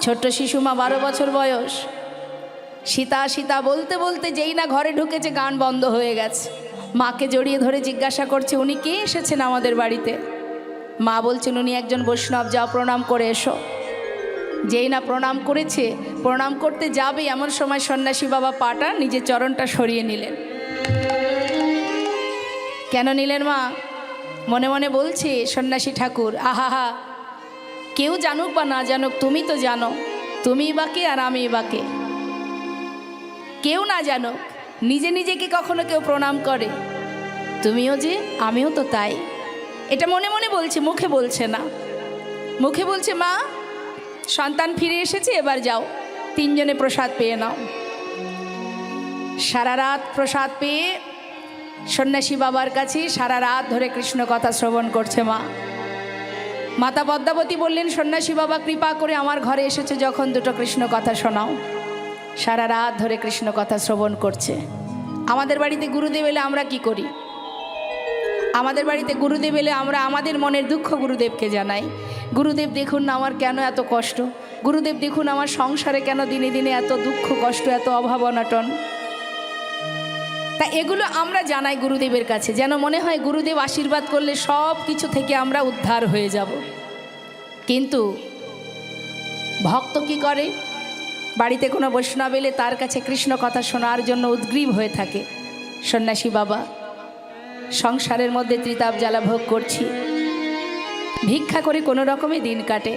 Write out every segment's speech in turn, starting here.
ছোট্ট শিশু মা 12 বছর বয়স। সীতা সীতা বলতে বলতে যেই না ঘরে ঢুকেছে গান বন্ধ হয়ে গেছে। মাকে জড়িয়ে ধরে জিজ্ঞাসা করছে, উনি কে এসেছেন আমাদের বাড়িতে? মা বলছেন, উনি একজন বৈষ্ণব, যাও প্রণাম করে এসো। যেই না প্রণাম করেছে, প্রণাম করতে যাবে এমন সময় সন্ন্যাসী বাবা পাটা নিজের চরণটা সরিয়ে নিলেন। কেন নিলেন মা? মনে মনে বলছে সন্ন্যাসী ঠাকুর, আহা, কেউ জানুক বা না জানুক, তুমি তো জানো, তুমি বাকে আর আমি বাকে। কেউ না জানুক, নিজে নিজেকে কখনো কেউ প্রণাম করে? তুমিও যে, আমিও তো তাই। এটা মনে মনে বলছে, মুখে বলছে না। মুখে বলছে, মা সন্তান ফিরে এসেছে, এবার যাও, তিনজনে প্রসাদ পেয়ে নাও। সারা রাত প্রসাদ পেয়ে সন্ন্যাসী বাবার কাছে সারা রাত ধরে কৃষ্ণ কথা শ্রবণ করছে মা। মাতা পদ্মাবতী বললেন, সন্ন্যাসী বাবা কৃপা করে আমার ঘরে এসেছে যখন, দুটো কৃষ্ণ কথা শোনাও। সারা রাত ধরে কৃষ্ণ কথা শ্রবণ করছে। আমাদের বাড়িতে গুরুদেব এলে আমরা কি করি? আমাদের বাড়িতে গুরুদেব এলে আমরা আমাদের মনের দুঃখ গুরুদেবকে জানাই। গুরুদেব দেখুন না আমার কেন এত কষ্ট, গুরুদেব দেখুন আমার সংসারে কেন দিনে দিনে এত দুঃখ কষ্ট, এত অভাব অনটন। তা এগুলো আমরা জানাই গুরুদেবের কাছে, যেন মনে হয় গুরুদেব আশীর্বাদ করলে সব কিছু থেকে আমরা উদ্ধার হয়ে যাব। কিন্তু ভক্ত কি করে? বাড়িতে কোনো বৈষ্ণব এলে তার কাছে কৃষ্ণ কথা শোনার জন্য উদ্গ্রীব হয়ে থাকে। সন্ন্যাসী বাবা, সংসারের মধ্যে ত্রিতাপ জ্বালা ভোগ করছি, ভিক্ষা করে কোনো রকমে দিন কাটে,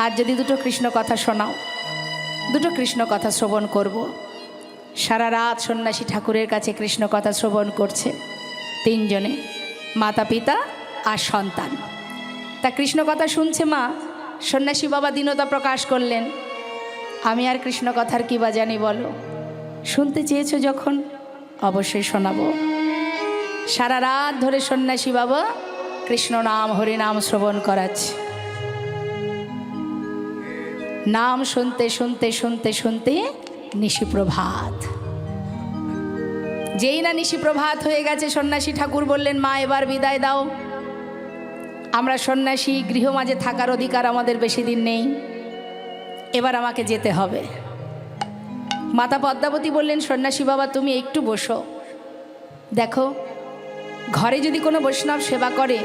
আর যদি দুটো কৃষ্ণ কথা শোনাও, দুটো কৃষ্ণ কথা শ্রবণ করব। সারা রাত সন্ন্যাসী ঠাকুরের কাছে কৃষ্ণ কথা শ্রবণ করছে তিনজনে, মাতা পিতা আর সন্তান। তা কৃষ্ণ কথা শুনছে মা। সন্ন্যাসী বাবা দীনতা প্রকাশ করলেন, আমি আর কৃষ্ণ কথার কী বা জানি বলো, শুনতে চেয়েছো যখন অবশ্যই শোনাবো। সারা রাত ধরে সন্ন্যাসী বাবা কৃষ্ণ নাম হরি নাম শ্রবণ করাচ্ছে। নাম শুনতে শুনতে শুনতে শুনতে নিশিপ্রভাত। যেই না নিশিপ্রভাত হয়ে গেছে, সন্ন্যাসী ঠাকুর বললেন, মা এবার বিদায় দাও, আমরা সন্ন্যাসী, গৃহমাঝে থাকার অধিকার আমাদের বেশি দিন নেই, এবার আমাকে যেতে হবে। মাতা পদ্মাবতী বললেন, সন্ন্যাসী বাবা তুমি একটু বসো, দেখো ঘরে যদি কোনো বৈষ্ণব সেবা করে,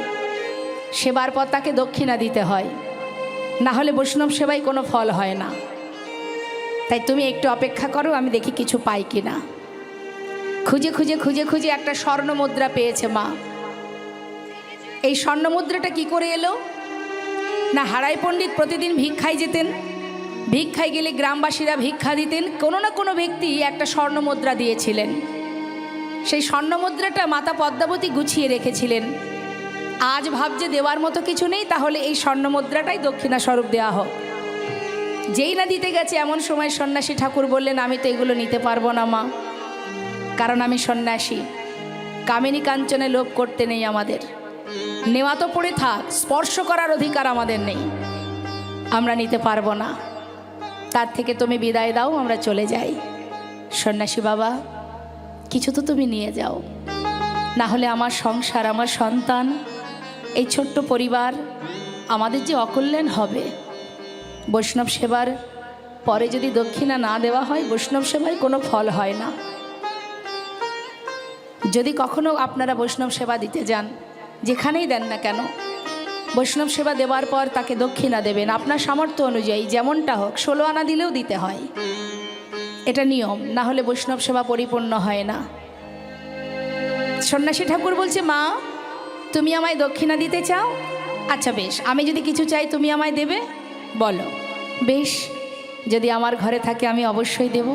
সেবার পর তাকে দক্ষিণা দিতে হয়, না হলে বৈষ্ণব সেবায় কোনো ফল হয় না। তাই তুমি একটু অপেক্ষা করো, আমি দেখি কিছু পাই কিনা। খুঁজে খুঁজে খুঁজে খুঁজে একটা স্বর্ণ মুদ্রা পেয়েছে মা। এই স্বর্ণ মুদ্রাটা কি করে এলো? না, হারাই পণ্ডিত প্রতিদিন ভিক্ষায় যেতেন, ভিক্ষায় গেলে গ্রামবাসীরা ভিক্ষা দিতেন, কোনো না কোনো ব্যক্তি একটা স্বর্ণ মুদ্রা দিয়েছিলেন। সেই স্বর্ণ মুদ্রাটা মাতা পদ্মাবতী গুছিয়ে রেখেছিলেন। আজ ভাবছে দেওয়ার মতো কিছু নেই, তাহলে এই স্বর্ণ মুদ্রাটাই দক্ষিণা স্বরূপ দেওয়া হোক। যেই না দিতে গেছে এমন সময় সন্ন্যাসী ঠাকুর বললেন, আমি তো এগুলো নিতে পারবো না মা, কারণ আমি সন্ন্যাসী, কামিনী কাঞ্চনে লোভ করতে নেই আমাদের, নেওয়া তো পড়ে থাক, স্পর্শ করার অধিকার আমাদের নেই, আমরা নিতে পারবো না, তার থেকে তুমি বিদায় দাও, আমরা চলে যাই। সন্ন্যাসী বাবা, কিছু তো তুমি নিয়ে যাও, না হলে আমার সংসার, আমার সন্তান, এই ছোট্ট পরিবার, আমাদের যে অকল্যাণ হবে। বৈষ্ণব সেবার পরে যদি দক্ষিণা না দেওয়া হয়, বৈষ্ণব সেবায় কোনো ফল হয় না। যদি কখনো আপনারা বৈষ্ণব সেবা দিতে যান, যেখানেই দেন না কেন, বৈষ্ণব সেবা দেওয়ার পর তাকে দক্ষিণা দেবেন আপনার সামর্থ্য অনুযায়ী, যেমনটা হোক, 16 আনা দিলেও দিতে হয়, এটা নিয়ম, না হলে বৈষ্ণব সেবা পরিপূর্ণ হয় না। সন্ন্যাসী ঠাকুর বলছে, মা তুমি আমায় দক্ষিণা দিতে চাও? আচ্ছা বেশ, আমি যদি কিছু চাই তুমি আমায় দেবে? বলো। বেশ, যদি আমার ঘরে থাকে আমি অবশ্যই দেব।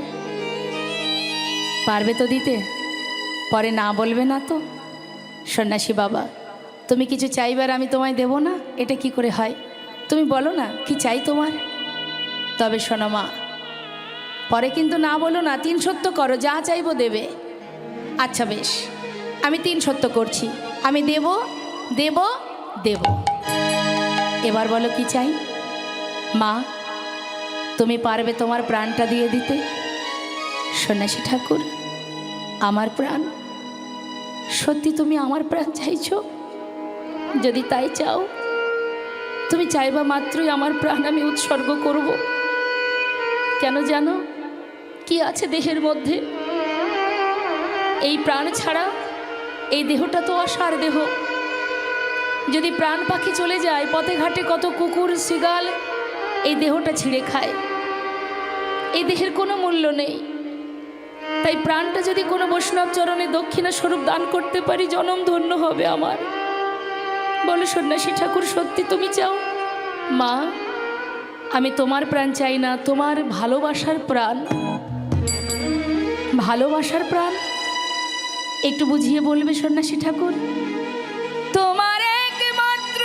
পারবে তো দিতে? পরে না বলবে না তো? সন্ন্যাসী বাবা, তুমি কিছু চাইবার আমি তোমায় দেব না, এটা কি করে হয়? তুমি বলো না কি চাই তোমার। তবে শোনো মা, পরে কিন্তু না বলো না, 3 সত্য করো, যা চাইবো দেবে। আচ্ছা বেশ, আমি 3 সত্য করছি, আমি দেব দেব দেব। এবার বলো কি চাই। মা তুমি পারবে তোমার প্রাণটা দিয়ে দিতে? সন্ন্যাসী ঠাকুর, আমার প্রাণ? সত্যি তুমি আমার প্রাণ চাইছো? যদি তাই চাও, তুমি চাইবা মাত্রই আমার প্রাণ আমি উৎসর্গ করব। কেন জানো কি আছে দেহের মধ্যে? এই প্রাণ ছাড়া এই দেহটা তো অসার দেহ। যদি প্রাণ পাখি চলে যায়, পথে ঘাটে কত কুকুর শৃগাল এই দেহটা ছিঁড়ে খায়। এই দেহের কোনো মূল্য নেই। তাই প্রাণটা যদি কোনো বৈষ্ণব চরণে দক্ষিণা স্বরূপ দান করতে পারি, জনম ধন্য হবে আমার। বলো সন্ন্যাসী ঠাকুর, সত্যি তুমি চাও? মা, আমি তোমার প্রাণ চাই না, তোমার ভালোবাসার প্রাণ। ভালোবাসার প্রাণ একটু বুঝিয়ে বলবে সন্ন্যাসী ঠাকুর? তোমার একমাত্র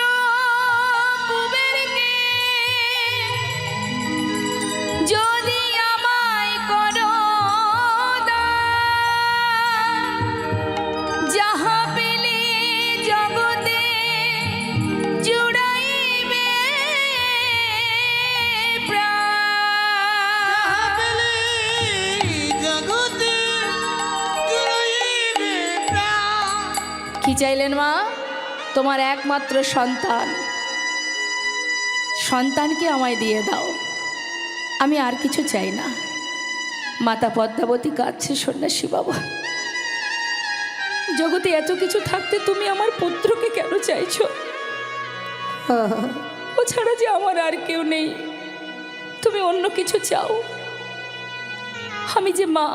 কুবেরকে যদি আমায় করো দান, যাহা পেলে জগতে জুড়াইবে প্রাণ। কি চাইলেন মা? তোমার একমাত্র সন্তান, সন্তানকে আমায় দিয়ে দাও, আমি আর কিছু চাই না। মাতা পদ্মাবতী কাঁদছে, সন্ন্যাসী বাবা, জগতে এত কিছু থাকতে তুমি আমার পুত্রকে কেন চাইছো? ও ছাড়া যে আমার আর কেউ নেই, তুমি অন্য কিছু চাও। আমি যে মা,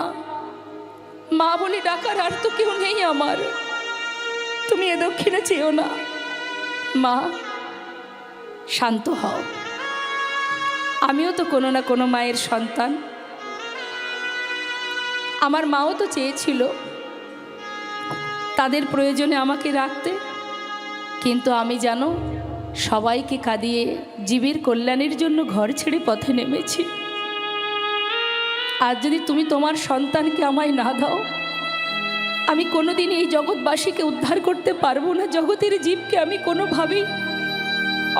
মা বলে ডাকার আর তো কেউ নেই আমার। তুমি এ দক্ষিণে চেয়েও না। মা, শান্ত হও। আমিও তো কোনো না কোনো মায়ের সন্তান। আমার মাও তো চেয়েছিল তাদের প্রয়োজনে আমাকে রাখতে, কিন্তু আমি জানো সবাইকে কাঁদিয়ে জীবের কল্যাণের জন্য ঘর ছেড়ে পথে নেমেছি। আর যদি তুমি তোমার সন্তানকে আমায় না দাও, আমি কোনোদিন এই জগৎবাসীকে উদ্ধার করতে পারবো না। জগতের জীবকে আমি কোনোভাবেই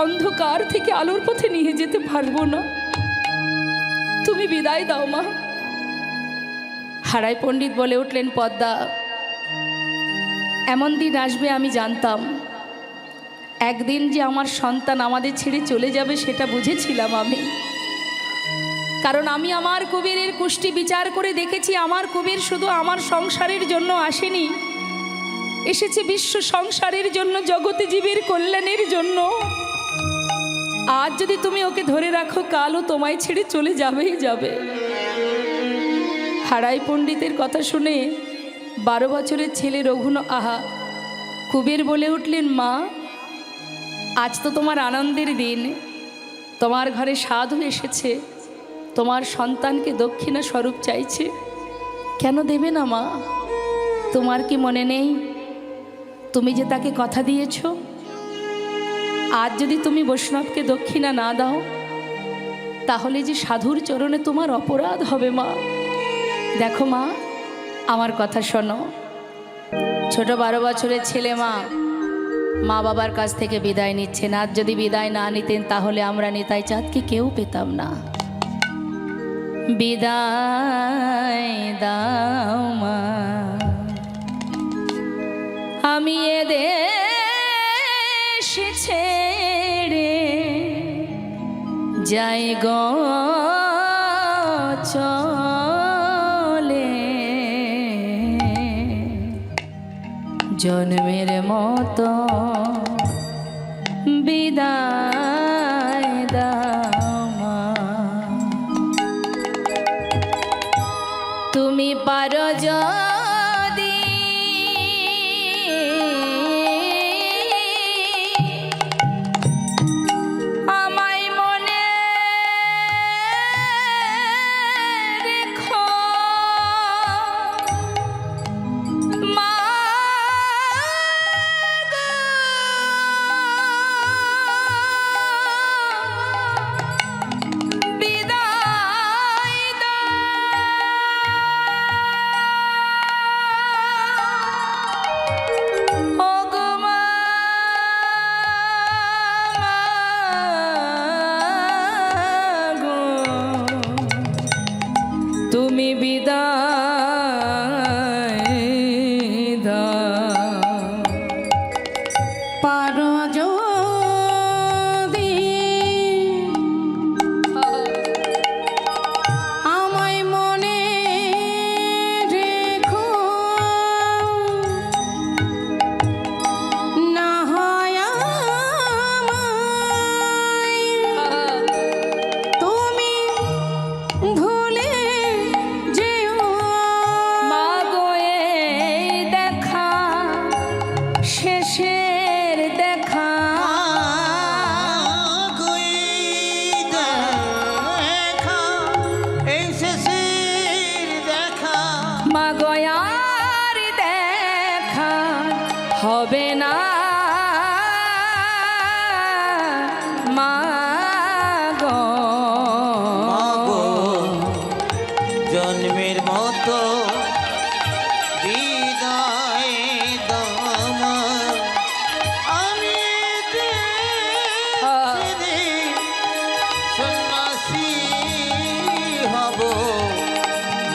অন্ধকার থেকে আলোর পথে নিয়ে যেতে পারবো না। তুমি বিদায় দাও মা। হারাই পণ্ডিত বলে উঠলেন, পদ্মা, এমন দিন আসবে আমি জানতাম। একদিন যে আমার সন্তান আমাদের ছেড়ে চলে যাবে সেটা বুঝেছিলাম আমি। কারণ আমি আমার কুবেরের কুষ্টি বিচার করে দেখেছি, আমার কুবের শুধু আমার সংসারের জন্য আসেনি, এসেছে বিশ্ব সংসারের জন্য, জগতে জীবের কল্যাণের জন্য। আজ যদি তুমি ওকে ধরে রাখো, কালও তোমায় ছেড়ে চলে যাবেই যাবে। হারাই পণ্ডিতের কথা শুনে 12 বছরের ছেলে রঘুন আহা কুবের বলে উঠলেন, মা, আজ তো তোমার আনন্দের দিন, তোমার ঘরে সাধু এসেছে, তোমার সন্তানকে দক্ষিণা স্বরূপ চাইছে, কেন দেবে না মা? তোমার কি মনে নেই তুমি যে তাকে কথা দিয়েছ? আজ যদি তুমি বৈষ্ণবকে দক্ষিণা না দাও, তাহলে যে সাধুর চরণে তোমার অপরাধ হবে মা। দেখো মা, আমার কথা শোনো। ছোট 12 বছরের ছেলে মা বাবার কাছ থেকে বিদায় নিচ্ছেন। আজ যদি বিদায় না নিতেন, তাহলে আমরা নিতাই চাঁদকে কেউ পেতাম না। বিদায় দাও মা, আমি এ দেশ ছেড়ে যাই গো চলে, জন্মের মতো বিদায় দাও মা। তুমি পারো যদি আমায় মনে রেখো মা গো, বিদায় দাও। ও গো মা, গো, তুমি বিদায় দাও। পারো যদি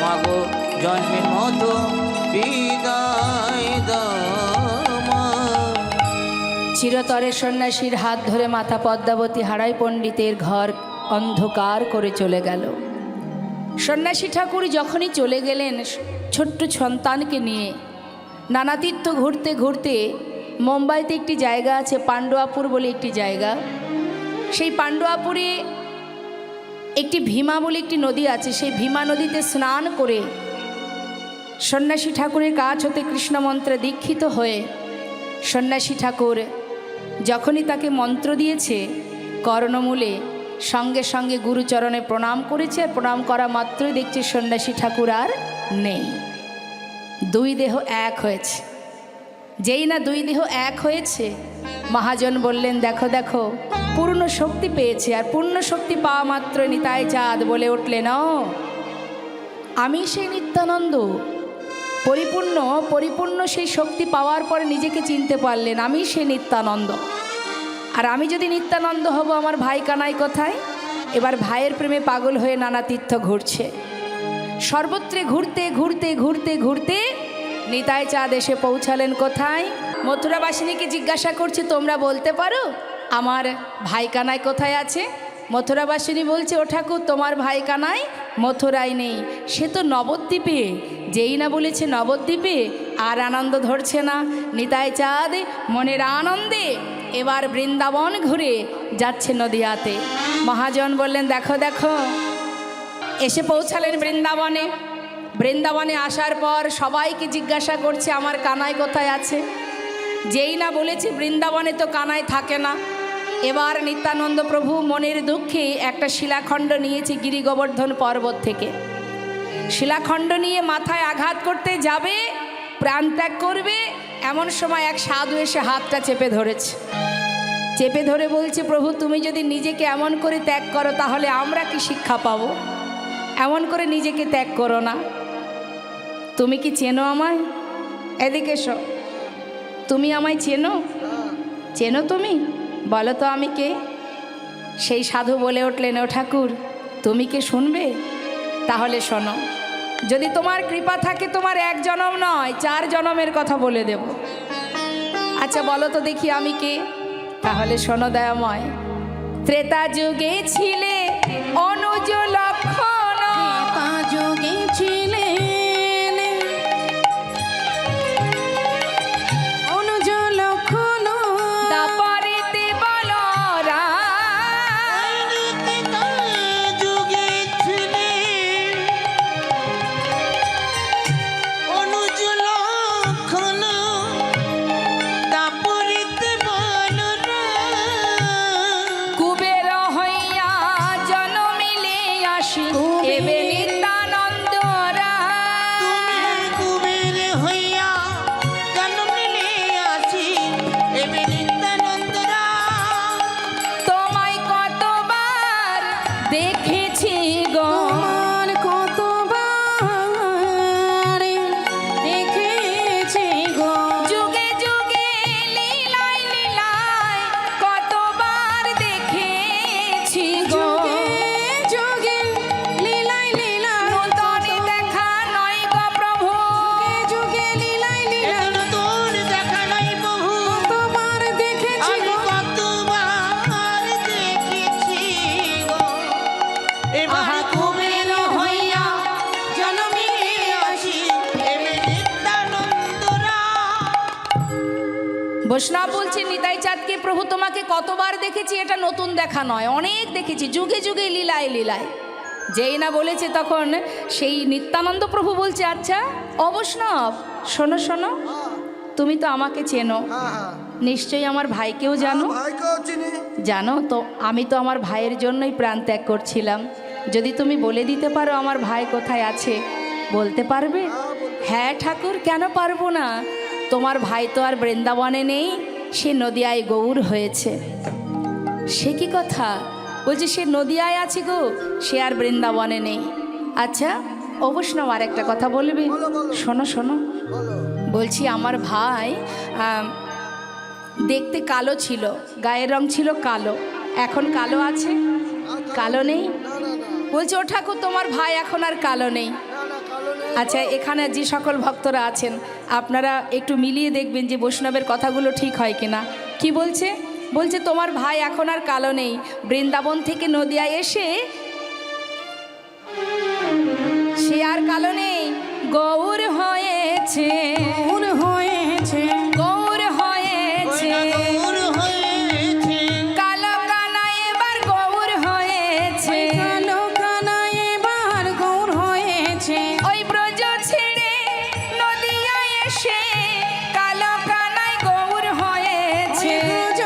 মাগো জন্মের মতো বিদায় দাও মা। চিরতরে সন্ন্যাসীর হাত ধরে মাতা পদ্মাবতী হারাই পণ্ডিতের ঘর অন্ধকার করে চলে গেল। সন্ন্যাসী ঠাকুর যখনই চলে গেলেন ছোট্ট সন্তানকে নিয়ে নানাতীর্থ ঘুরতে ঘুরতে মুম্বাইতে একটি জায়গা আছে পাণ্ডুয়াপুর বলে একটি জায়গা, সেই পাণ্ডুয়াপুরে একটি ভীমা বলে একটি নদী আছে, সেই ভীমা নদীতে স্নান করে সন্ন্যাসী ঠাকুরের কাছ হতে কৃষ্ণ মন্ত্রে দীক্ষিত হয়ে সন্ন্যাসী ঠাকুর যখনই তাকে মন্ত্র দিয়েছে কর্ণমূলে সঙ্গে সঙ্গে গুরুচরণে প্রণাম করেছে, আর প্রণাম করা মাত্রই দেখছে সন্ন্যাসী ঠাকুর আর নেই। দুই দেহ এক হয়েছে। যেই না দুই দেহ এক হয়েছে মহাজন বললেন দেখো দেখো পূর্ণ শক্তি পেয়েছে, আর পূর্ণ শক্তি পাওয়া মাত্র নিতাই চাঁদ বলে উঠলেন আমি সেই নিত্যানন্দ। পরিপূর্ণ সেই শক্তি পাওয়ার পরে নিজেকে চিনতে পারলেন আমি সেই নিত্যানন্দ। আর আমি যদি নিত্যানন্দ হব আমার ভাই কানাই কোথায়? এবার ভাইয়ের প্রেমে পাগল হয়ে নানা তীর্থ ঘুরছে। সর্বত্রে ঘুরতে ঘুরতে ঘুরতে ঘুরতে নিতাই চাঁদ এসে পৌঁছালেন কোথায়? মথুরাবাসিনীকে জিজ্ঞাসা করছে তোমরা বলতে পারো আমার ভাই কানাই কোথায় আছে? মথুরাবাসিনী বলছে ও ঠাকুর তোমার ভাই কানাই মথুরায় নেই, সে তো নবদ্বীপে। যেই না বলেছে নবদ্বীপে আর আনন্দ ধরছে না। নিতাই চাঁদ মনের আনন্দে এবার বৃন্দাবন ঘুরে যাচ্ছে নদিয়াতে। মহাজন বললেন দেখো দেখো এসে পৌঁছালেন বৃন্দাবনে। বৃন্দাবনে আসার পর সবাইকে জিজ্ঞাসা করছে আমার কানাই কোথায় আছে। যেই না বলেছে বৃন্দাবনে তো কানাই থাকে না। এবার নিত্যানন্দ প্রভু মনের দুঃখে একটা শিলাখণ্ড নিয়েছে গিরি গোবর্ধন পর্বত থেকে। শিলাখণ্ড নিয়ে মাথায় আঘাত করতে যাবে, প্রাণ ত্যাগ করবে, এমন সময় এক সাধু এসে হাতটা চেপে ধরেছে। চেপে ধরে বলছে প্রভু তুমি যদি নিজেকে এমন করে ত্যাগ করো তাহলে আমরা কি শিক্ষা পাবো? এমন করে নিজেকে ত্যাগ করো না। তুমি কি চেনো আমায়? এদিকে এসো। তুমি আমায় চেনো? চেনো তুমি? বলো তো আমি কে? সেই সাধু বলে উঠলেন ও ঠাকুর তুমি কে শুনবে? তাহলে শোনো, যদি তোমার কৃপা থাকে তোমার এক জনম নয় 4 জনমের কথা বলে দেব। আচ্ছা বলো তো দেখি আমি কে? তাহলে শোনো দয়াময়, ত্রেতা যুগে ছিলে অনুজ লক্ষণ, ত্রেতা যুগে ছিলেন অনুজ লক্ষণ, দাপরিতে বলরাম, যুগে ছিলেন অনুজ লক্ষণ, দাপরিতে বলরাম, কুবের হইয়া জনমিলে আসি এবে নিত্যানন্দ রাম। কুবের হইয়া জন্মিলে আসি এবে নিত্যানন্দ রাম। তোমায় কতবার দেখেছি গো, তোমার কতবার দেখেছি গো, যুগে যুগে লীলায় লীলায় কতবার দেখেছি গো। যুগে লীলায় লীলায় নূতন দেখা নয় গো প্রভু, যুগে লীলায় লীলায় নতুন দেখা নাই বহু, কতবার দেখেছি গো, কতবার দেখেছি গো। এবার কুবের হইয়া জনমিলে আসি এবে নিত্যানন্দ রাম। বৈষ্ণব বলছে নিতাই চাঁদকে প্রভু তোমাকে কতবার দেখেছি এটা নতুন দেখা নয়, অনেক দেখেছি যুগে যুগে লীলায় লীলায়। যেই না বলেছে তখন সেই নিত্যানন্দ প্রভু বলছে আচ্ছা অবৈষ্ণব শোনো শোনো, তুমি তো আমাকে চেনো, নিশ্চয়ই আমার ভাইকেও জানো। জানো তো আমি তো আমার ভাইয়ের জন্যই প্রাণ ত্যাগ করছিলাম। যদি তুমি বলে দিতে পারো আমার ভাই কোথায় আছে, বলতে পারবে? হ্যাঁ ঠাকুর কেন পারবো না, তোমার ভাই তো আর বৃন্দাবনে নেই, সে নদিয়ায় গৌর হয়েছে। সে কি কথা? বলছে সে নদিয়ায় আছে গো, সে আর বৃন্দাবনে নেই। আচ্ছা অবশ্যই আর একটা কথা বলবে, শোনো শোনো। বলছি আমার ভাই দেখতে কালো ছিল, গায়ের রং ছিল কালো, এখন কালো আছে? কালো নেই? বলছে ও ঠাকুর তোমার ভাই এখন আর কালো নেই। আচ্ছা, এখানে যে সকল ভক্তরা আছেন আপনারা একটু মিলিয়ে দেখবেন যে বৈষ্ণবের কথাগুলো ঠিক হয় কিনা। কি বলছে? বলছে তোমার ভাই এখন আর কালো নেই, বৃন্দাবন থেকে নদিয়ায় এসে সে আর কালো নেই, গৌর হয়েছে, গৌর হয়েছে, গৌর হয়েছে, গৌর হয়েছে, কালো কানা এবার গৌর হয়েছে, কালো কানা এবার গৌর হয়েছে, ওই ব্রজ ছেড়ে নদিয়ায় এসে কালো কানাই গৌর হয়েছে। ব্রজ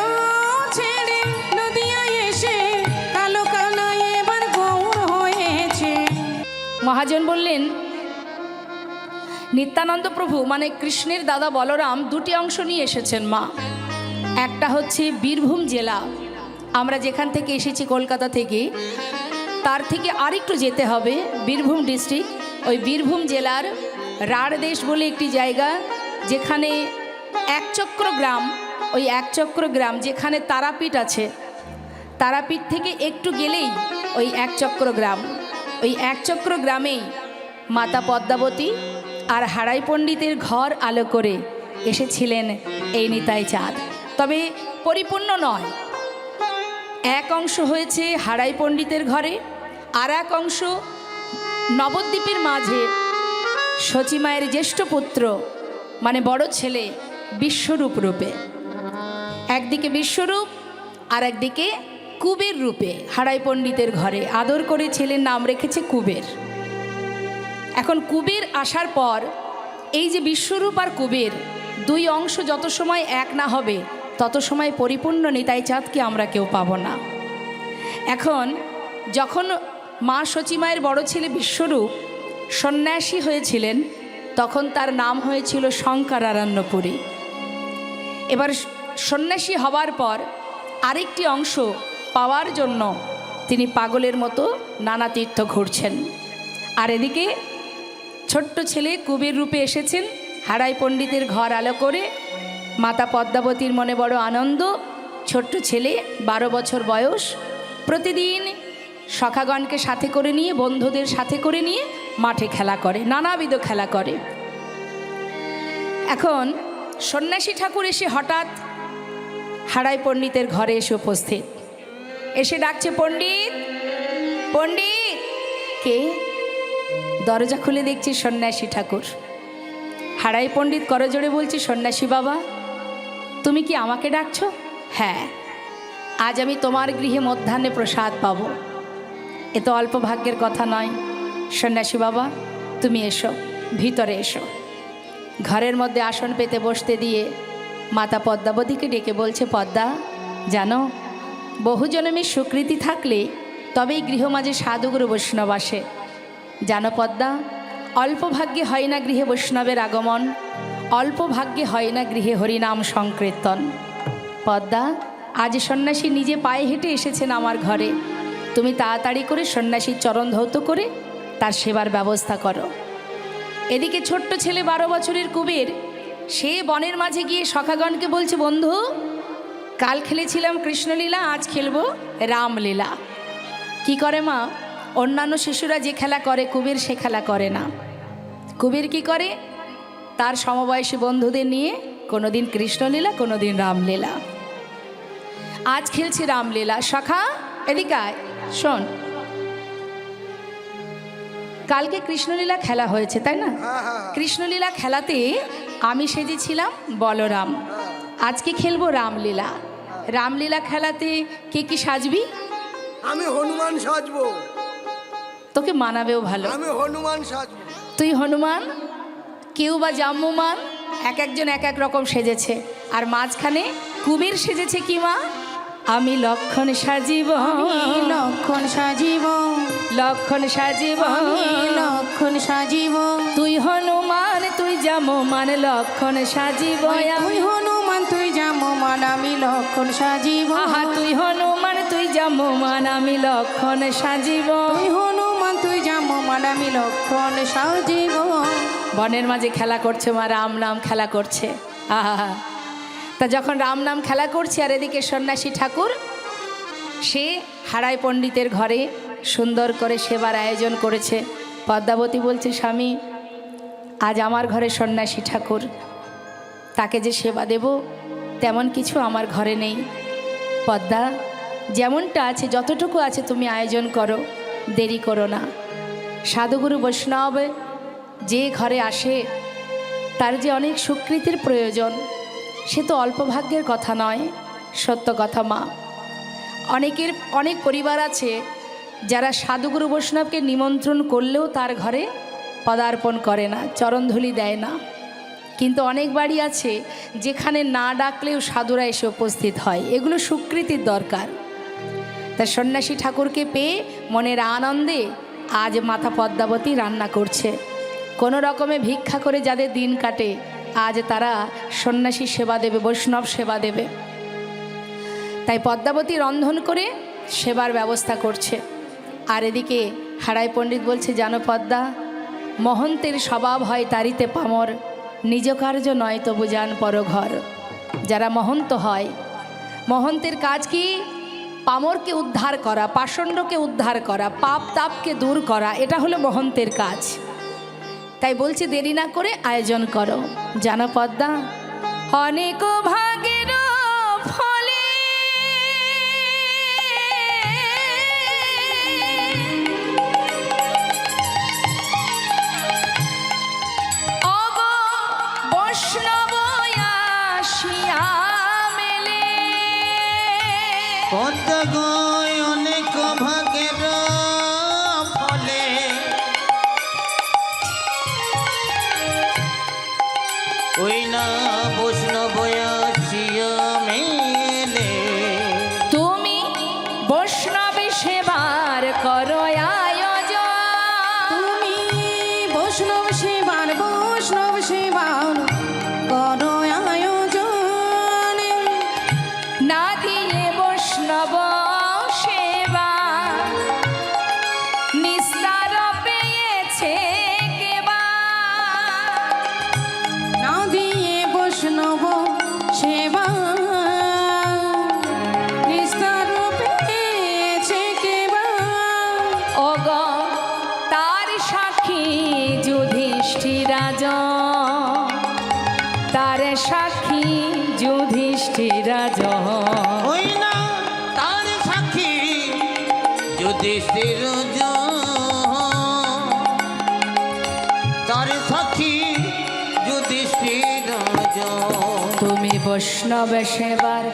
ছেড়ে নদিয়ায় এসে কালো কানা এবার গৌর হয়েছে। মহাজন বললেন নিত্যানন্দ প্রভু মানে কৃষ্ণের দাদা বলরাম দুটি অংশ নিয়ে এসেছেন মা। একটা হচ্ছে বীরভূম জেলা, আমরা যেখান থেকে এসেছি কলকাতা থেকে, তার থেকে আরেকটু যেতে হবে বীরভূম ডিস্ট্রিক্ট। ওই বীরভূম জেলার রাঢ়দেশ বলে একটি জায়গা, যেখানে একচক্র গ্রাম, ওই একচক্র গ্রাম যেখানে তারাপীঠ আছে, তারাপীঠ থেকে একটু গেলেই ওই একচক্র গ্রাম, ওই একচক্র গ্রামেই মাতা পদ্মাবতী আর হারাই পণ্ডিতের ঘর আলো করে এসেছিলেন এই নিতাই চাঁদ। তবে পরিপূর্ণ নয়, এক অংশ হয়েছে হারাই পণ্ডিতের ঘরে, আর এক অংশ নবদ্বীপের মাঝে সচিমায়ের জ্যেষ্ঠ পুত্র মানে বড় ছেলে বিশ্বরূপ রূপে, একদিকে বিশ্বরূপ আর একদিকে কুবের রূপে হারাই পণ্ডিতের ঘরে আদর করে ছেলের নাম রেখেছে কুবের। এখন কুবের আসার পর এই যে বিশ্বরূপ আর কুবের দুই অংশ যত সময় এক না হবে তত সময় পরিপূর্ণ নিতাই চাঁদকে আমরা কেউ পাবো না। এখন যখন মা সচিমায়ের বড় ছেলে বিশ্বরূপ সন্ন্যাসী হয়েছিলেন তখন তার নাম হয়েছিল শঙ্করারণ্যপুরী। এবার সন্ন্যাসী হবার পর আরেকটি অংশ পাওয়ার জন্য তিনি পাগলের মতো নানা তীর্থ ঘুরছেন, আর এদিকে ছোট্ট ছেলে কুবের রূপে এসেছেন হারাই পণ্ডিতের ঘর আলো করে। মাতা পদ্মাবতীর মনে বড় আনন্দ, ছোট্ট ছেলে 12 বছর বয়স, প্রতিদিন সখাগণকে সাথে করে নিয়ে, বন্ধুদের সাথে করে নিয়ে মাঠে খেলা করে, নানাবিধ খেলা করে। এখন সন্ন্যাসী ঠাকুর এসে হঠাৎ হারাই পণ্ডিতের ঘরে এসে উপস্থিত, এসে ডাকছে পণ্ডিত, পণ্ডিত। কে? দরজা খুলে দেখছি সন্ন্যাসী ঠাকুর। হারাই পণ্ডিত করজোড়ে বলছি, সন্ন্যাসী বাবা তুমি কি আমাকে ডাকছো? হ্যাঁ, আজ আমি তোমার গৃহে মধ্যাহ্নে প্রসাদ পাবো, এ তো অল্প ভাগ্যের কথা নয়। সন্ন্যাসী বাবা তুমি এসো, ভিতরে এসো। ঘরের মধ্যে আসন পেতে বসতে দিয়ে মাতা পদ্মাবতীকে ডেকে বলছে, পদ্মা জানো, বহু জন্মের স্বীকৃতি থাকলে তবেই গৃহমাঝে সাধুগুরু বৈষ্ণব আসে। জানো পদ্মা, অল্প ভাগ্যে হয় না গৃহে বৈষ্ণবের আগমন, অল্প ভাগ্যে হয় না গৃহে হরিনাম সংকীর্তন। পদ্মা, আজ সন্ন্যাসী নিজে পায়ে হেঁটে এসেছেন আমার ঘরে, তুমি তাড়াতাড়ি করে সন্ন্যাসীর চরণ ধৌত করে তার সেবার ব্যবস্থা করো। এদিকে ছোট্ট ছেলে 12 বছরের কুবের, সে বনের মাঝে গিয়ে সখাগণকে বলছে, বন্ধু কাল খেলেছিলাম কৃষ্ণলীলা, আজ খেলবো রামলীলা। কি করে মা? অন্যান্য শিশুরা যে খেলা করে কুবের সে খেলা করে না। কুবের কি করে? তার সমবয়সী বন্ধুদের নিয়ে কোনোদিন কৃষ্ণলীলা, কোনোদিন রামলীলা। আজ খেলছে রামলীলা। সখা এদিকে আয়, শোন, কালকে কৃষ্ণলীলা খেলা হয়েছে তাই না? কৃষ্ণলীলা খেলাতে আমি সেজেছিলাম বলরাম, আজকে খেলবো রামলীলা। রামলীলা খেলাতে কে কি সাজবি? আমি হনুমান সাজবো। তোকে মানাবেও ভালো। আমি হনুমান সাজবো। তুই হনুমান, কেউ বা জাম্বুমান, এক একজন এক এক রকম সেজেছে। আর মাঝখানে কুবের সেজেছে কি মা? আমি লক্ষণ সাজিব, লক্ষণ সাজিব, লক্ষণ সাজিব, লক্ষণ সাজিব। তুই হনুমান তুই জাম্বুমান, লক্ষণ সাজিব। তুই হনুমান তুই জাম্বুমান, আমি লক্ষণ সাজিব। আহা তুই হনুমান তুই জাম্বুমান, আমি লক্ষণ সাজিব। তুই হনুমান তুই জাম্বুমান, আমি লক্ষণ সাজিব। বনের মাঝে খেলা করছে মা, রাম নাম খেলা করছে। আহা, তা যখন রাম নাম খেলা করছে আর এদিকে সন্ন্যাসী ঠাকুর সে হারাই পণ্ডিতের ঘরে সুন্দর করে সেবার আয়োজন করেছে। পদ্মাবতী বলছে, স্বামী আজ আমার ঘরে সন্ন্যাসী ঠাকুর, তাকে যে সেবা দেব তেমন কিছু আমার ঘরে নেই। পদ্মা, যেমনটা আছে যতটুকু আছে তুমি আয়োজন করো, দেরি করো না। সাধুগুরু বৈষ্ণব যে ঘরে আসে তার যে অনেক স্বীকৃতির প্রয়োজন, সে তো অল্প ভাগ্যের কথা নয়। সত্য কথা মা, অনেক পরিবার আছে যারা সাধুগুরু বৈষ্ণবকে নিমন্ত্রণ করলেও তার ঘরে পদার্পণ করে না, চরণধুলি দেয় না। কিন্তু অনেক বাড়ি আছে যেখানে না ডাকলেও সাধুরা এসে উপস্থিত হয়। এগুলো স্বীকৃতির দরকার। তা সন্ন্যাসী ঠাকুরকে পেয়ে মনের আনন্দে আজ মাতা পদ্মাবতী রান্না করছে। কোনো রকমে ভিক্ষা করে যাদের দিন কাটে, আজ তারা সন্ন্যাসী সেবা দেবে, বৈষ্ণব সেবা দেবে। তাই পদ্মাবতী রন্ধন করে সেবার ব্যবস্থা করছে। আর এদিকে হারাই পণ্ডিত বলছে, জানো পদ্মা, মহন্তের স্বভাব হয় তারিতে পামর, নিজ কার্য নয় তবু যান পরঘর। যারা মহন্ত হয়, মহন্তের কাজ কি? পামরকে উদ্ধার করা, পাষণ্ডকে উদ্ধার করা, পাপ তাপকে দূর করা, এটা হলো মহন্তের কাজ। তাই বলছে দেরি না করে আয়োজন করো। জানো পদ্মা, অনেক ভাগের ফলে অগ বৈষ্ণব আসিয়া মেলে। পদ্মা গয় অনেক ভাগের ফলে ওই না বৈষ্ণব আসিয়া মেলে। তুমি বৈষ্ণবী সেবার করো আয়োজন। তুমি বৈষ্ণব সেবার করো আয়োজন। না দিয়ে বৈষ্ণব সেবা নিস্তার পেয়েছে কেবা। না দিয়ে বৈষ্ণব সেবা নিস্তার পেয়েছে কেবা। ওগ তার সাক্ষী যুধিষ্ঠিরাজ, তার সাক্ষী যুধিষ্ঠিরাজ। ওই না তার সাক্ষী যুধিষ্ঠির, তার সাক্ষী যুধিষ্ঠির। তুমি বৈষ্ণব সেবার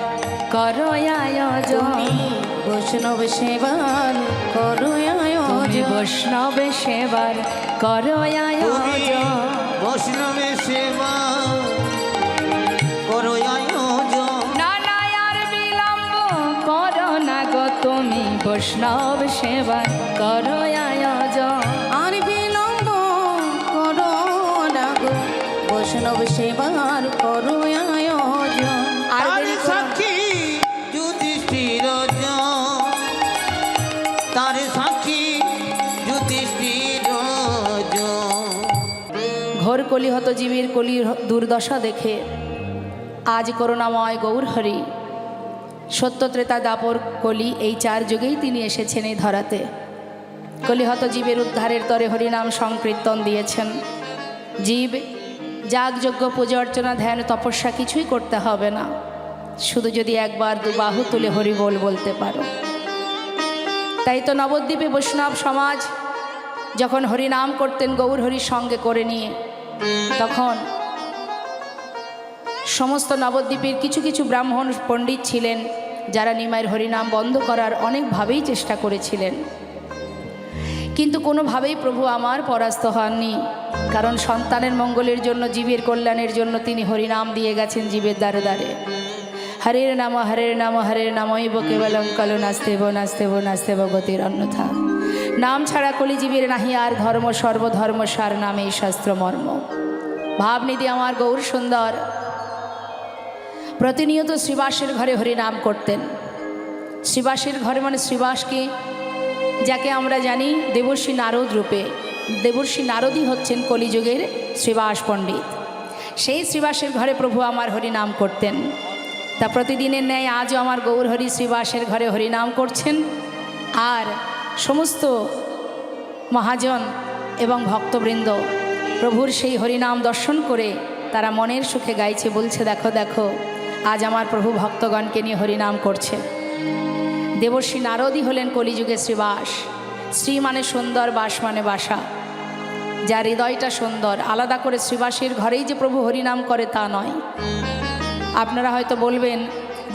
করো আয়োজন। বৈষ্ণব সেবার করো তুমি আয়োজন। বৈষ্ণব সেবার করো আয়োজন। বৈষ্ণবের সেবা করো আয়োজন। না না আর বিলম্ব করো না গো, তুমি বৈষ্ণব সেবার করো আয়োজন। আর বিলম্ব করো না গো, বৈষ্ণব সেবার করো আয়োজন। আর তার দেরি করো না। সাক্ষী যুধিষ্ঠির, তার সাক্ষী যুধিষ্ঠির। ঘোর কলিহত জীবের কলির দুর্দশা দেখে আজ করুণাময় গৌরহরি সত্য ত্রেতা দাপর কলি, এই 4 যুগেই তিনি এসেছেন এই ধরাতে। কলিহত জীবের উদ্ধারের তরে হরিনাম সংকীর্তন দিয়েছেন। জীব যাগযজ্ঞ পূজা অর্চনা ধ্যান তপস্যা কিছুই করতে হবে না, শুধু যদি একবার 2 বাহু তুলে হরি বল বলতে পারো। তাই তো নবদ্বীপে বৈষ্ণব সমাজ যখন হরিনাম করতেন গৌরহরির সঙ্গে করে নিয়ে, তখন সমস্ত নবদ্বীপের কিছু কিছু ব্রাহ্মণ পণ্ডিত ছিলেন যারা নিমাইয়ের হরিনাম বন্ধ করার অনেকভাবেই চেষ্টা করেছিলেন, কিন্তু কোনোভাবেই প্রভু আমার পরাস্ত হননি। কারণ সন্তানের মঙ্গলের জন্য, জীবের কল্যাণের জন্য তিনি হরিনাম দিয়ে গেছেন জীবের দ্বারে দ্বারে। হরের নাম হরের নাম হরের নামইব কেবলম কলো নাস্তেব নাস্তেব নাস্তেব গতির অন্যথা। নাম ছাড়া কলিজীবের নাহি আর ধর্ম, সর্বধর্ম সার নামেই শাস্ত্র মর্ম। ভাবনিধি আমার গৌর সুন্দর প্রতিনিয়ত শ্রীবাসের ঘরে হরিনাম করতেন। শ্রীবাসের ঘরে মানে শ্রীবাসকে, যাকে আমরা জানি দেবর্ষী নারদ রূপে, দেবর্ষী নারদই হচ্ছেন কলিযুগের শ্রীবাস পণ্ডিত। সেই শ্রীবাসের ঘরে প্রভু আমার হরিনাম করতেন। তা প্রতিদিনের ন্যায় আজও আমার গৌরহরি শ্রীবাসের ঘরে হরিনাম করছেন। আর সমস্ত মহাজন এবং ভক্তবৃন্দ প্রভুর সেই হরিনাম দর্শন করে তারা মনের সুখে গাইছে, বলছে দেখো দেখো আজ আমার প্রভু ভক্তগণকে নিয়ে হরিনাম করছে। দেবর্ষী নারদই হলেন কলিযুগে শ্রীবাস। শ্রী মানে সুন্দর, বাস মানে বাসা। যার হৃদয়টা সুন্দর, আলাদা করে শ্রীবাসের ঘরেই যে প্রভু হরিনাম করে তা নয়। আপনারা হয়তো বলবেন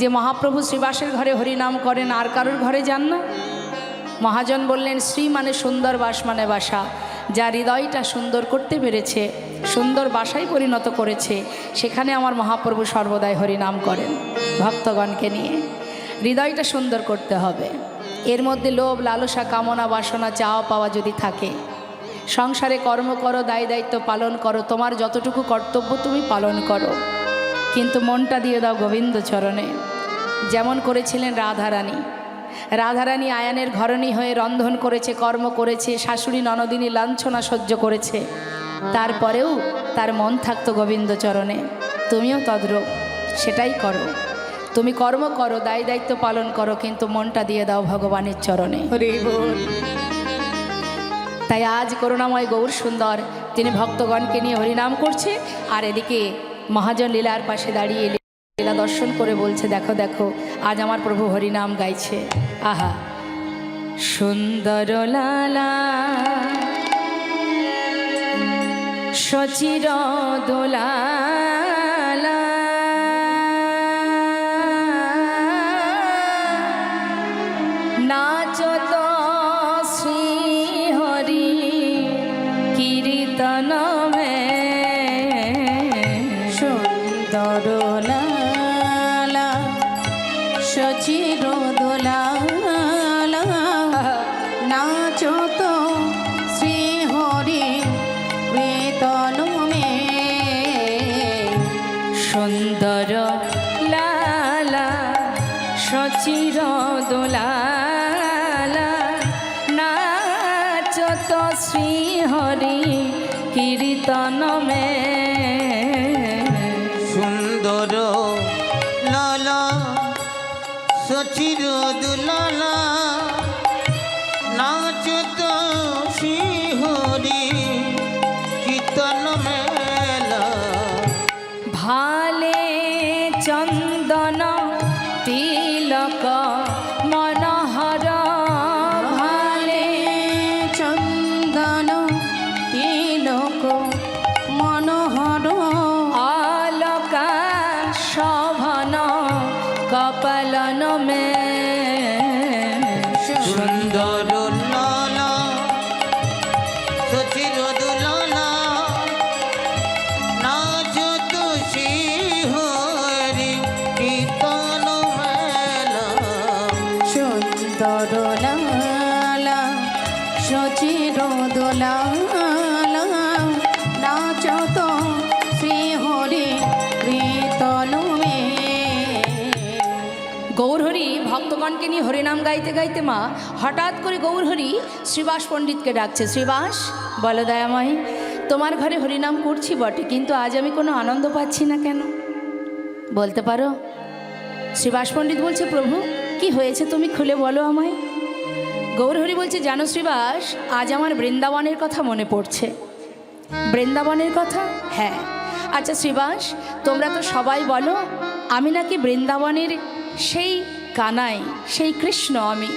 যে মহাপ্রভু শ্রীবাসের ঘরে হরিনাম করেন, আর কারোর ঘরে যান না। মহাজন বললেন শ্রী মানে সুন্দর, বাস মানে বাসা। যার হৃদয়টা সুন্দর করতে পেরেছে, সুন্দর বাসায় পরিণত করেছে, সেখানে আমার মহাপ্রভু সর্বদাই হরিনাম করেন ভক্তগণকে নিয়ে। হৃদয়টা সুন্দর করতে হবে। এর মধ্যে লোভ, লালসা, কামনা, বাসনা, চাওয়া পাওয়া যদি থাকে, সংসারে কর্ম করো, দায় দায়িত্ব পালন করো, তোমার যতটুকু কর্তব্য তুমি পালন করো, কিন্তু মনটা দিয়ে দাও গোবিন্দ চরণে। যেমন করেছিলেন রাধারানী। রাধারানী আয়ানের ঘরণী হয়ে রন্ধন করেছে, কর্ম করেছে, শাশুড়ি ননদিনী লাঞ্ছনা সহ্য করেছে, তারপরেও তার মন থাকতো গোবিন্দ চরণে। তুমিও তদ্রূপ, সেটাই করো। তুমি কর্ম করো, দায় দায়িত্ব পালন করো, কিন্তু মনটা দিয়ে দাও ভগবানের চরণে। হরি বল। তাই আজ করুণাময় গৌর সুন্দর তিনি ভক্তগণকে নিয়ে হরিনাম করছে, আর এদিকে মহাজন লীলার পাশে দাঁড়িয়ে লীলা দর্শন করে বলছে দেখো দেখো আজ আমার প্রভু হরিনাম গাইছে। আহা সুন্দর লালা সচির দোলালা নাচত শ্রী হরি কীর্তন মে সুন্দর লালা সচির দোলালা নাচত শ্রী হরি কীর্তন মে। সুন্দর লালা সচির দোলালা নাচত শ্রী হরি কীর্তন মে। সুন্দর লালা সচির দুলালা নাচত শ্রীহরি কীর্তন মেলা। ভালে চন্দন তিলক মনোহর ভালে চন্দন তিলক মনোহর অলকা শোভন কপালন মে। সুন্দর লালা সচির দুলালা নাচত শ্রীহরি কীর্তন মেলা। সুন্দর লালা সচির দোলালা নাচত শ্রী হরি কীর্তন মে। গৌরহরি ভক্তগণকে নিয়ে হরিনাম গাইতে গাইতে মা হঠাৎ করে গৌরহরি শ্রীবাস পণ্ডিতকে ডাকছে। শ্রীবাস, বলো দয়াময়, তোমার ঘরে হরিনাম করছি বটে, কিন্তু আজ আমি কোনো আনন্দ পাচ্ছি না কেন, বলতে পারো? শ্রীবাস পণ্ডিত বলছে প্রভু কি হয়েছে তুমি খুলে বলো আমায়। গৌরহরি বলছে জানো শ্রীবাস, আজ আমার বৃন্দাবনের কথা মনে পড়ছে। বৃন্দাবনের কথা? হ্যাঁ। আচ্ছা শ্রীবাস, তোমরা তো সবাই বলো আমি নাকি বৃন্দাবনের সেই কানাই, সেই কৃষ্ণ আমি।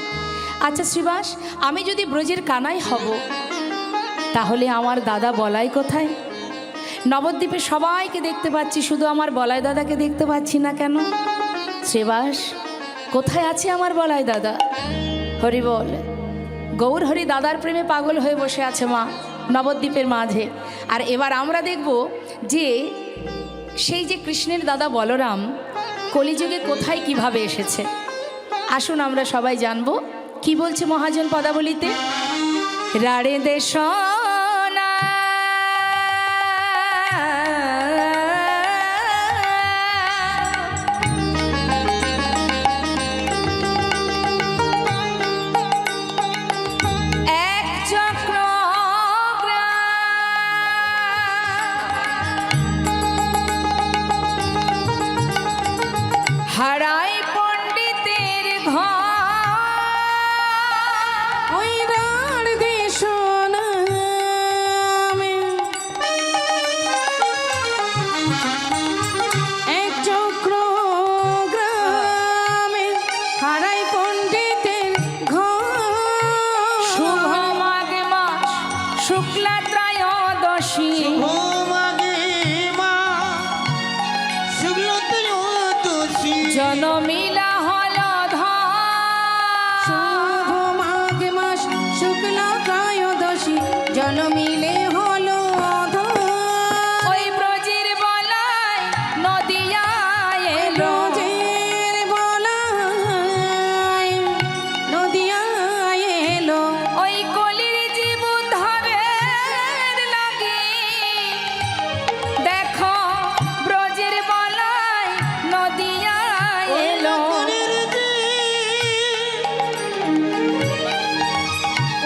আচ্ছা শ্রীবাস, আমি যদি ব্রজের কানাই হব, তাহলে আমার দাদা বলাই কোথায়? নবদ্বীপে সবাইকে দেখতে পাচ্ছি, শুধু আমার বলাই দাদাকে দেখতে পাচ্ছি না কেন? শ্রীবাস, কোথায় আছে আমার বলাই দাদা? হরি বল। গৌরহরি দাদার প্রেমে পাগল হয়ে বসে আছে মা নবদ্বীপের মাঝে। আর এবার আমরা দেখব যে সেই যে কৃষ্ণের দাদা বলরাম কলিযুগে কোথায় কিভাবে এসেছে। আসুন আমরা সবাই জানবো কি বলছে মহাজন পদাবলিতে। রাড়ে দেশ হারাই পণ্ডিতের ঘর ওই রাড় দেশ শুক্লা ত্রয়োদশী ভোমাগে মা শুক্ল ত্রয়োদশী জনমিলা হল শুভ মাঘ মাস শুক্লা ত্রয়োদশী জনমিলে হলো অধর। ওই ব্রজের বলায় নদিয়ায় এলো ব্রজের বলায় নদিয়ায় এলো। ওই কলির জীব ধরের লাগি দেখো ব্রজের বলায় নদিয়ায় এলো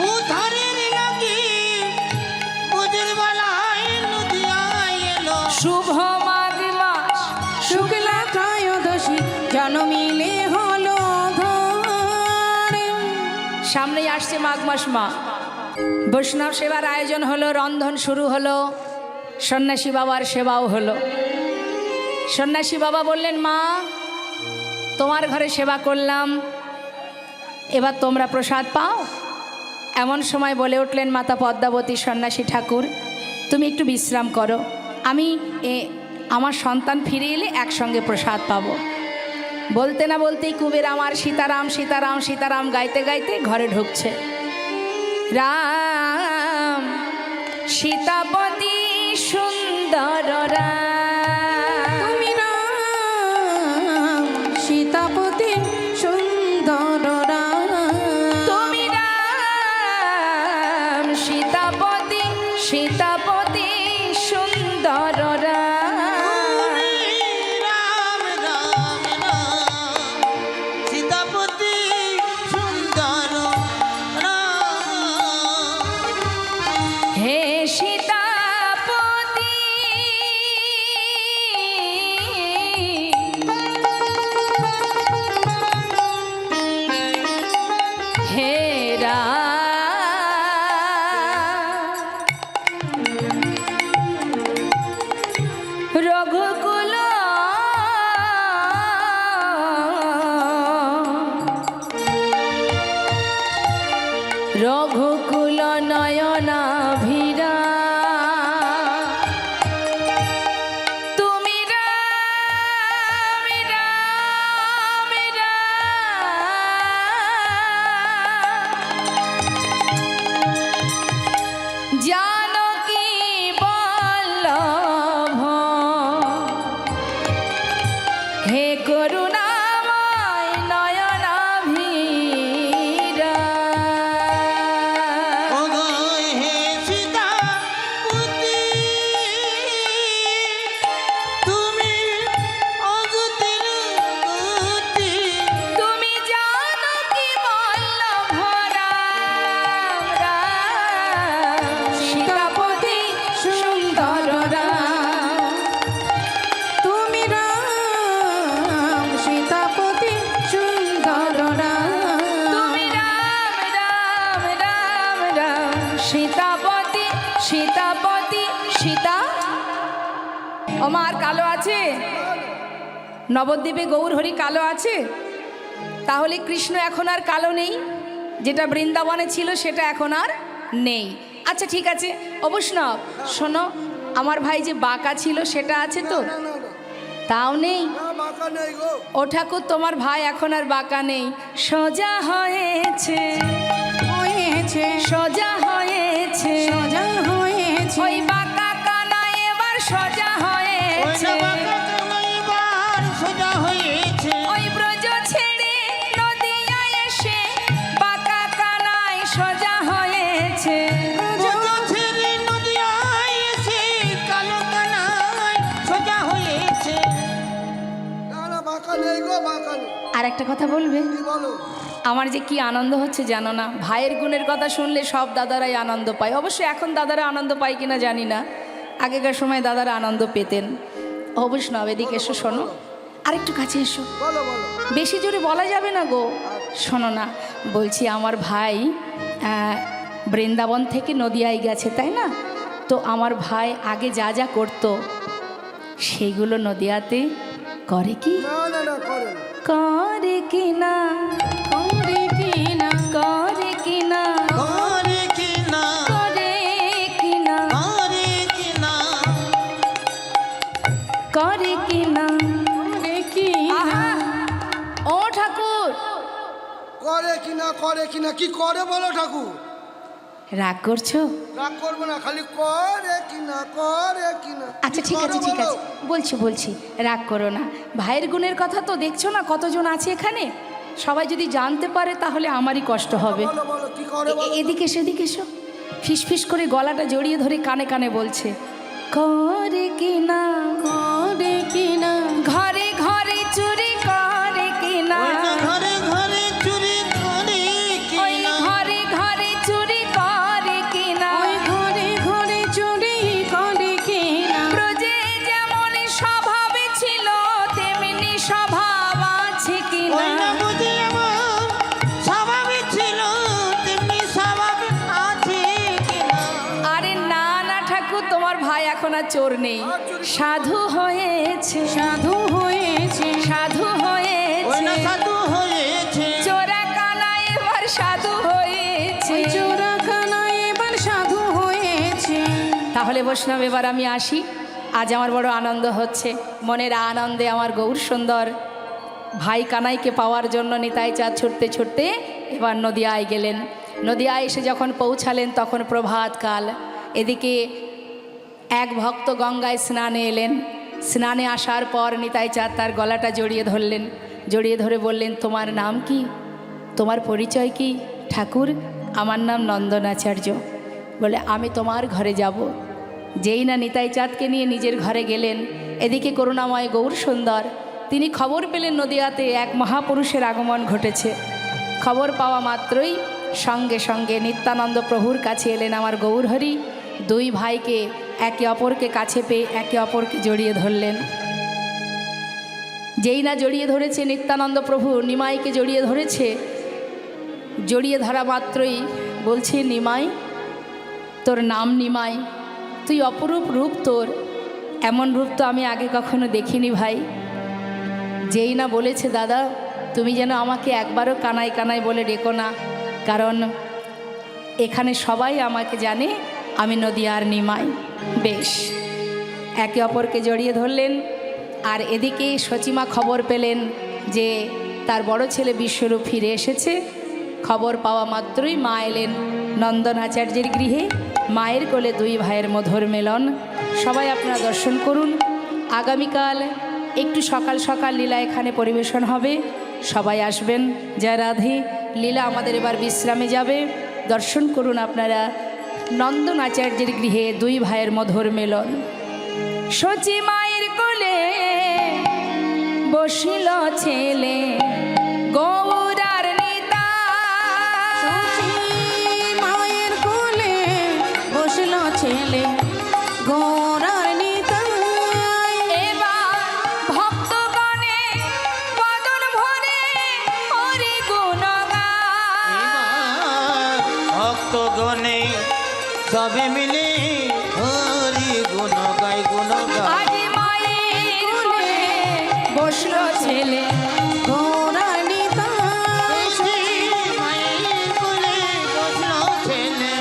উধারের লাগি ওদের বেলায় নদিয়ায় এলো শুভ মাঘ মাস শুক্লা ত্রয়োদশী জনমিলে হলো অধর। সামনেই আসছে মাঘ মাস মা, বৈষ্ণব সেবার আয়োজন হলো, রন্ধন শুরু হলো, সন্ন্যাসী বাবার সেবাও হলো। সন্ন্যাসী বাবা বললেন, মা তোমার ঘরে সেবা করলাম, এবার তোমরা প্রসাদ পাও। এমন সময় বলে উঠলেন মাতা পদ্মাবতী, সন্ন্যাসী ঠাকুর তুমি একটু বিশ্রাম করো, আমি আমার সন্তান ফিরে এলে একসঙ্গে প্রসাদ পাবো। বলতে না বলতেই কুবের আমার সীতারাম সীতারাম সীতারাম গাইতে গাইতে ঘরে ঢুকছে। রাম সীতাপতি সুন্দর রাম, তুমি রাম সীতাপতি সুন্দর রাম। তুমি রাম সীতাপতি সীতাপতি সুন্দর রাম। রাম রাম রাম সীতাপতি সুন্দর রাম হে সীতাপতি হে রঘুকুল রঘুকুল নয়না ভিরা তুমি রাম রাম রাম জানকী বল্লভ হে করুণাময় নয়নাভিরা। ওগো হে সীতাপতি তুমি অগতির গতি তুমি জানো কি বল্লভ রাম রাম সীতাপতি সুন্দর রাম। তুমি রাম সীতাপতি সুন্দর রাম। তুমি রাম রাম রাম রাম সীতাপতি সীতাপতি সীতা। আমার কালো আছে? নবদ্বীপে গৌরহরি কালো আছে? তাহলে কৃষ্ণ এখন আর কালো নেই, যেটা বৃন্দাবনে ছিল সেটা এখন আর নেই। আচ্ছা ঠিক আছে, অবৈষ্ণব শোনো, আমার ভাই যে বাঁকা ছিল সেটা আছে তো? না না না তাও নেই? না, বাঁকা নেই গো। ও ঠাকুর তোমার ভাই এখন আর বাঁকা নেই, সোজা হয়েছে হয়েছে সোজা হয়েছে। সোজা হয়েছে ওই বাঁকা কানা এবার সোজা হয়েছে। এবার সোজা হয়েছে ওই ব্রজ ছেড়ে নদিয়ায় এসে বাঁকা কানায় সোজা হয়েছে। ব্রজ ছেড়ে নদিয়ায় এসে কালো কানায় সোজা হয়েছে না না, বাঁকা নেই গো, বাঁকা নেই। আর একটা কথা বলবে, কি বলো? আমার যে কি আনন্দ হচ্ছে জানো না, ভাইয়ের গুণের কথা শুনলে সব দাদারাই আনন্দ পায়। অবশ্যই এখন দাদারা আনন্দ পায় কিনা জানি না, আগেকার সময় দাদারা আনন্দ পেতেন। অবশ্যই এদিকে এসো, শোনো, আরেকটু কাছে এসো, বলো বলো। বেশি জোরে বলা যাবে না গো। শোনো না, বলছি আমার ভাই বৃন্দাবন থেকে নদিয়ায় গেছে তাই না? তো আমার ভাই আগে যা যা করতো সেইগুলো নদিয়াতে করে কি? না না না, করে না। করে কি না? করে কি না? করে কি না? করে কি না করে করে কিনা কি করে বলো ঠাকুর? রাগ করছো? রাগ করবো না, খালি করে কিনা। আচ্ছা ঠিক আছে ঠিক আছে, বলছি রাগ করো না। ভাইয়ের গুণের কথা তো দেখছো না কতজন আছে এখানে, সবাই যদি জানতে পারে তাহলে আমারই কষ্ট হবে। বলো বলো কি করে বলো। এদিকে সেদিকে এসো। ফিস ফিস করে গলাটা জড়িয়ে ধরে কানে কানে বলছে, করে কিনা ঘরে ঘরে চুরি করে কিনা, ওই না ঘরে ঘরে চুরি করে ওই কিনা ঘরে ঘরে চুরি করে কিনা, ওই ঘরে ঘরে চুরি করে কিনা। ব্রজে যেমন স্বভাবে ছিল তেমনি স্বভাব আছে কিনা। ওই না বুঝি আমার স্বভাবে ছিল তেমনি স্বভাব আছে কিনা। আরে না না ঠাকুর, তোমার ভাই এখন আর চোর নেই, সাধু হয়েছে, সাধু হয়েছে সাধু ওই না হয়েছে, সাধু হয়েছে চোরা কানা এবার সাধু হয়েছে। চোরা কানা এবার সাধু হয়েছে। তাহলে বৈষ্ণব এবার আমি আসি। আজ আমার বড় আনন্দ হচ্ছে, মনের আনন্দে আমার গৌর সুন্দর ভাই কানাইকে পাওয়ার জন্য নিতাই চাঁদ ছুটতে ছুটতে এবার নদিয়ায় গেলেন। নদিয়ায় এসে যখন পৌঁছালেন তখন প্রভাতকাল। এদিকে এক ভক্ত গঙ্গায় স্নানে এলেন। স্নানে আসার পর নিতাই চাঁদ তার গলাটা জড়িয়ে ধরলেন, জড়িয়ে ধরে বললেন, তোমার নাম কি, তোমার পরিচয় কি? ঠাকুর, আমার নাম নন্দনাচার্য। বলে, আমি তোমার ঘরে যাব। যেই না নিতাই চাঁদকে নিয়ে নিজের ঘরে গেলেন, এদিকে করুণাময় গৌর সুন্দর তিনি খবর পেলেন নদিয়াতে এক মহাপুরুষের আগমন ঘটেছে। খবর পাওয়া মাত্রই সঙ্গে সঙ্গে নিত্যানন্দ প্রভুর কাছে এলেন আমার গৌরহরি। দুই ভাইকে একে অপরকে কাছে পেয়ে একে অপরকে জড়িয়ে ধরলেন। যেই না জড়িয়ে ধরেছে নিত্যানন্দ প্রভু, নিমাইকে জড়িয়ে ধরেছে। জড়িয়ে ধরা মাত্রই বলছে, নিমাই, তোর নাম নিমাই, তুই অপরূপ রূপ তোর, এমন রূপ তো আমি আগে কখনো দেখিনি ভাই। যেই না বলেছে, দাদা তুমি যেন আমাকে একবারও কানাই কানাই বলে ডেকো না, কারণ এখানে সবাই আমাকে জানে আমি নদিয়ার নিমাই। বেশ, একে অপরকে জড়িয়ে ধরলেন। আর এদিকে সচিমা খবর পেলেন যে তার বড় ছেলে বিশ্বরূপ ফিরে এসেছে। খবর পাওয়া মাত্রই মা এলেন নন্দনাচার্যের গৃহে। মায়ের কোলে দুই ভাইয়ের মধুর মেলন সবাই আপনারা দর্শন করুন। আগামীকাল একটু সকাল সকাল লীলা এখানে পরিবেশন হবে, সবাই আসবেন। জয় রাধে। লীলা আমাদের এবার বিশ্রামে যাবে। দর্শন করুন আপনারা নন্দনাচার্যের গৃহে দুই ভাইয়ের মধুর মেলন। সচি মায়ের কোলে বসিল ছেলে গৌরার নিতা, সচি মায়ের কোলে বসল ছেলে গৌরার নিতাই। এবার ভক্তগণে বদন ভরে হরি গুণ গায়। ভক্তগণে সবে মিলে হরি গুণ গায় গুণ গায়। আজ মায়ের কোলে বসল ছেলে গৌরার নিতাই। মায়ের কোলে বসলো ছেলে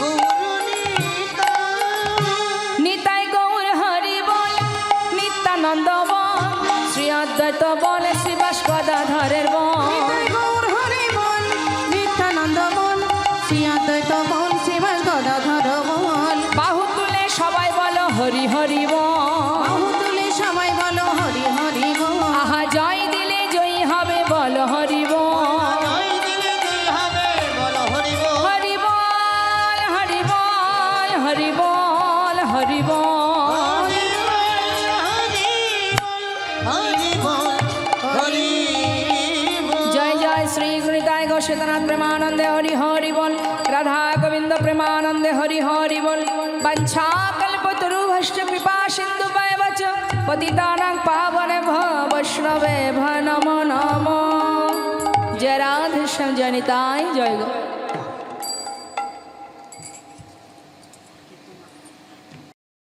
গৌরনীতা। নিতাই গৌর হরি বল, নিত্যানন্দ বল, শ্রী অদ্বৈত বল, শ্রীবাস গদাধরের বল। নিতাই গৌর হরি বল, নিত্যানন্দ বল, শ্রী অদ্বৈত বল, শ্রীবাস গদাধর বল। বাহু তুলে সবাই বলো হরি হরি বল। বাহু তুলে সবাই বলো হরি হরি বল। আহা জয় দিলে জয়ী হবে বলো হরি বল। জয় দিলে জয় হবে বলো হরি বল। হরি বল হরি বল হরি বল হরি বল। হরি বল হরি বল। জয় জয় শ্রী গুণিতায় ঘোষিতনাথ প্রেমানন্দে হরি হরি বল। রাধা গোবিন্দ প্রেমানন্দে হরি হরি বল। বঞ্ছা কল্পতরুভশ্চ কৃপা সিন্ধু বৈবচ পতিতানাং পাবনেভ্যো বৈষ্ণবেভ্যো নমো নমো। জয় রাধে শ্যাম জয় নিতাই জয় গো।